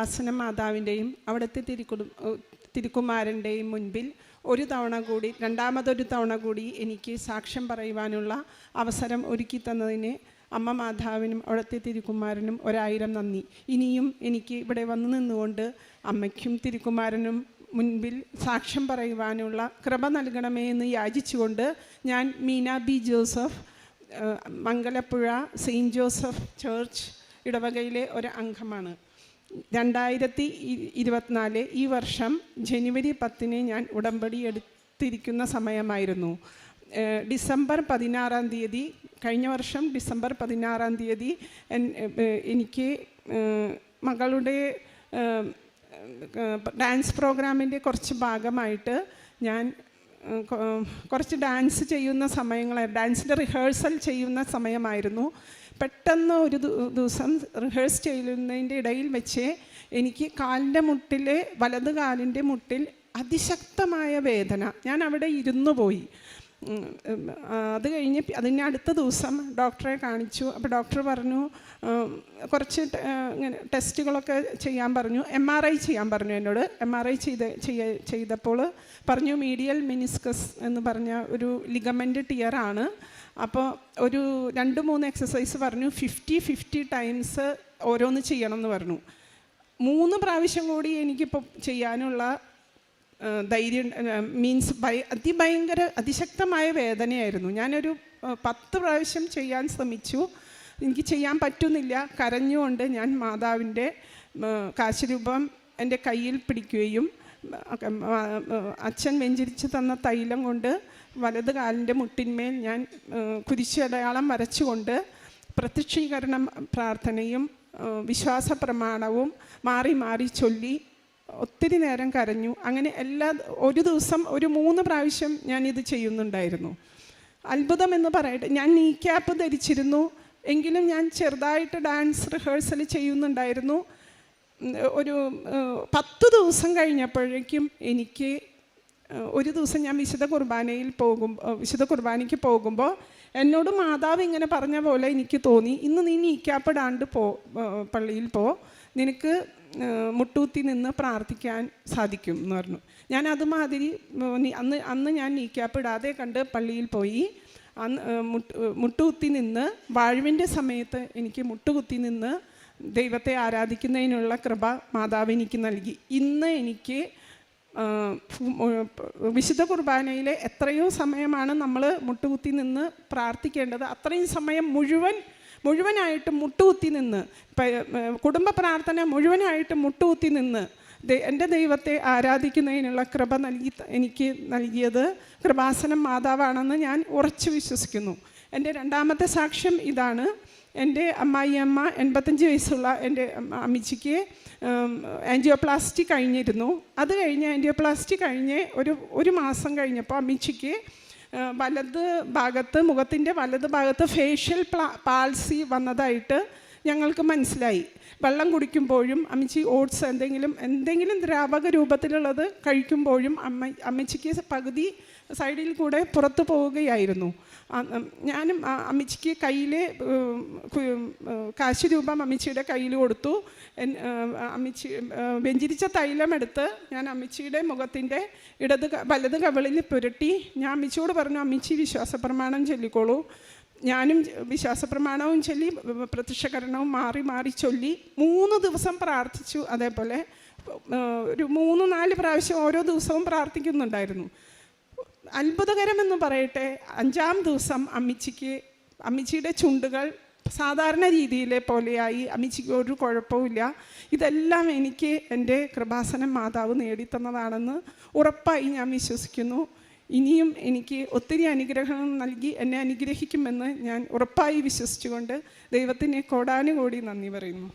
ആസന മാതാവിൻ്റെയും അവിടുത്തെ തിരുക്കുമാരൻ്റെയും മുൻപിൽ ഒരു തവണ കൂടി രണ്ടാമതൊരു തവണ കൂടി എനിക്ക് സാക്ഷ്യം പറയുവാനുള്ള അവസരം ഒരുക്കി തന്നതിന് അമ്മ മാതാവിനും അവിടുത്തെ തിരുക്കുമാരനും 1000 നന്ദി. ഇനിയും എനിക്ക് ഇവിടെ വന്നു നിന്നുകൊണ്ട് അമ്മയ്ക്കും തിരുക്കുമാരനും മുൻപിൽ സാക്ഷ്യം പറയുവാനുള്ള കൃപ നൽകണമേ എന്ന് യാചിച്ചുകൊണ്ട് ഞാൻ Meena B Joseph, Mangalapuzha saint Joseph church ഇടവകയിലെ ഒരു അംഗമാണ്. 2024 ഈ വർഷം ജനുവരി 10 ഞാൻ ഉടമ്പടി എടുത്തിരിക്കുന്ന സമയമായിരുന്നു. ഡിസംബർ 16 കഴിഞ്ഞ വർഷം ഡിസംബർ 16 എനിക്ക് മകളുടെ ഡാൻസ് പ്രോഗ്രാമിൻ്റെ കുറച്ച് ഭാഗമായിട്ട് ഞാൻ കുറച്ച് ഡാൻസ് ചെയ്യുന്ന ഡാൻസിൻ്റെ റിഹേഴ്സൽ ചെയ്യുന്ന സമയമായിരുന്നു. പെട്ടെന്ന് ഒരു ദിവസം റിഹേഴ്സ് ചെയ്യുന്നതിൻ്റെ ഇടയിൽ വെച്ച് എനിക്ക് കാലിൻ്റെ മുട്ടിൽ, വലത് കാലിൻ്റെ മുട്ടിൽ അതിശക്തമായ വേദന. ഞാൻ അവിടെ ഇരുന്നു പോയി. അത് കഴിഞ്ഞ് അതിന് അടുത്ത ദിവസം ഡോക്ടറെ കാണിച്ചു. അപ്പോൾ ഡോക്ടർ പറഞ്ഞു കുറച്ച് ഇങ്ങനെ ടെസ്റ്റുകളൊക്കെ ചെയ്യാൻ പറഞ്ഞു. MRI ചെയ്യാൻ പറഞ്ഞു എന്നോട്. MRI ചെയ്തപ്പോൾ പറഞ്ഞു മീഡിയൽ മെനിസ്കസ് എന്ന് പറഞ്ഞ ഒരു ലിഗമെൻ്റ് ടിയറാണ്. അപ്പോൾ ഒരു 2-3 എക്സസൈസ് പറഞ്ഞു. 50 ടൈംസ് ഓരോന്ന് ചെയ്യണം എന്ന് പറഞ്ഞു. 3 പ്രാവശ്യം കൂടി എനിക്കിപ്പോൾ ചെയ്യാനുള്ള ധൈര്യം മീൻസ് അതിശക്തമായ വേദനയായിരുന്നു. ഞാനൊരു 10 പ്രാവശ്യം ചെയ്യാൻ ശ്രമിച്ചു. എനിക്ക് ചെയ്യാൻ പറ്റുന്നില്ല. കരഞ്ഞുകൊണ്ട് ഞാൻ മാതാവിൻ്റെ കാശരൂപം എൻ്റെ കയ്യിൽ പിടിക്കുകയും അച്ഛൻ വെഞ്ചരിച്ച് തന്ന തൈലം കൊണ്ട് വലത് കാലിൻ്റെ മുട്ടിന്മേൽ ഞാൻ കുരിശടയാളം വരച്ചുകൊണ്ട് പ്രത്യക്ഷീകരണം പ്രാർത്ഥനയും വിശ്വാസ പ്രമാണവും മാറി മാറി ചൊല്ലി ഒത്തിരി നേരം കരഞ്ഞു. അങ്ങനെ ഒരു ദിവസം ഒരു 3 പ്രാവശ്യം ഞാനിത് ചെയ്യുന്നുണ്ടായിരുന്നു. അത്ഭുതം എന്ന് പറയട്ടെ, ഞാൻ നീ ക്യാപ്പ് ധരിച്ചിരുന്നു എങ്കിലും ഞാൻ ചെറുതായിട്ട് ഡാൻസ് റിഹേഴ്സൽ ചെയ്യുന്നുണ്ടായിരുന്നു. ഒരു 10 ദിവസം കഴിഞ്ഞപ്പോഴേക്കും എനിക്ക് ഒരു ദിവസം ഞാൻ വിശുദ്ധ കുർബാനയ്ക്ക് പോകുമ്പോൾ എന്നോട് മാതാവ് ഇങ്ങനെ പറഞ്ഞ പോലെ എനിക്ക് തോന്നി, ഇന്ന് നീ നീക്കാപ്പെടാണ്ട് പള്ളിയിൽ നിനക്ക് മുട്ടൂത്തി നിന്ന് പ്രാർത്ഥിക്കാൻ സാധിക്കും എന്ന് പറഞ്ഞു. ഞാൻ അതുമാതിരി അന്ന് ഞാൻ നീക്കാപ്പിടാതെ കണ്ട് പള്ളിയിൽ പോയി. മുട്ടുകുത്തി നിന്ന് വാഴ്വിൻ്റെ സമയത്ത് എനിക്ക് മുട്ടുകുത്തി നിന്ന് ദൈവത്തെ ആരാധിക്കുന്നതിനുള്ള കൃപ മാതാവ് എനിക്ക് നൽകി. ഇന്ന് എനിക്ക് വിശുദ്ധ കുർബാനയിലെ എത്രയോ സമയമാണ് നമ്മൾ മുട്ടുകുത്തി നിന്ന് പ്രാർത്ഥിക്കേണ്ടത്, അത്രയും സമയം മുഴുവനായിട്ട് മുട്ടുകുത്തി നിന്ന്, കുടുംബ പ്രാർത്ഥന മുഴുവനായിട്ട് മുട്ടുകുത്തി നിന്ന് എൻ്റെ ദൈവത്തെ ആരാധിക്കുന്നതിനുള്ള കൃപ എനിക്ക് നൽകിയത് കൃപാസനം മാതാവാണെന്ന് ഞാൻ ഉറച്ചു വിശ്വസിക്കുന്നു. എൻ്റെ രണ്ടാമത്തെ സാക്ഷ്യം ഇതാണ്. എൻ്റെ അമ്മായിയമ്മ 85 വയസ്സുള്ള എൻ്റെ അമ്മച്ചിക്ക് ആൻജിയോപ്ലാസ്റ്റി കഴിഞ്ഞിരുന്നു. അത് കഴിഞ്ഞ് ആൻജിയോപ്ലാസ്റ്റി കഴിഞ്ഞ് ഒരു മാസം കഴിഞ്ഞപ്പോൾ അമ്മച്ചിക്ക് മുഖത്തിൻ്റെ വലത് ഭാഗത്ത് ഫേഷ്യൽ പാൾസി വന്നതായിട്ട് ഞങ്ങൾക്ക് മനസ്സിലായി. വെള്ളം കുടിക്കുമ്പോഴും അമ്മച്ചി ഓട്സ് എന്തെങ്കിലും ദ്രാവക രൂപത്തിലുള്ളത് കഴിക്കുമ്പോഴും അമ്മച്ചിക്ക് പകുതി സൈഡിൽ കൂടെ പുറത്തു പോവുകയായിരുന്നു. ഞാനും അമ്മച്ചിക്ക് കയ്യിൽ കാശ് രൂപം അമ്മച്ചിയുടെ കയ്യിൽ കൊടുത്തു. അമ്മച്ചി വെഞ്ചരിച്ച തൈലമെടുത്ത് ഞാൻ അമ്മച്ചിയുടെ മുഖത്തിൻ്റെ വലത് കവിളിൽ പുരട്ടി ഞാൻ അമ്മച്ചിയോട് പറഞ്ഞു, അമ്മച്ചി വിശ്വാസപ്രമാണം ചൊല്ലിക്കോളൂ. ഞാനും വിശ്വാസപ്രമാണവും ചൊല്ലി പ്രത്യക്ഷകരണവും മാറി മാറി ചൊല്ലി 3 ദിവസം പ്രാർത്ഥിച്ചു. അതേപോലെ ഒരു 3-4 പ്രാവശ്യം ഓരോ ദിവസവും പ്രാർത്ഥിക്കുന്നുണ്ടായിരുന്നു. അത്ഭുതകരമെന്ന് പറയട്ടെ, 5-ാം ദിവസം അമ്മച്ചിയുടെ ചുണ്ടുകൾ സാധാരണ രീതിയിലെ പോലെയായി. അമ്മച്ചിക്ക് ഒരു കുഴപ്പമില്ല. ഇതെല്ലാം എനിക്ക് എൻ്റെ കൃപാസനം മാതാവ് നേടിത്തന്നതാണെന്ന് ഉറപ്പായി ഞാൻ വിശ്വസിക്കുന്നു. ഇനിയും എനിക്ക് ഒത്തിരി അനുഗ്രഹം നൽകി എന്നെ അനുഗ്രഹിക്കുമെന്ന് ഞാൻ ഉറപ്പായി വിശ്വസിച്ചുകൊണ്ട് ദൈവത്തിന് കോടാനുകോടി നന്ദി പറയുന്നു.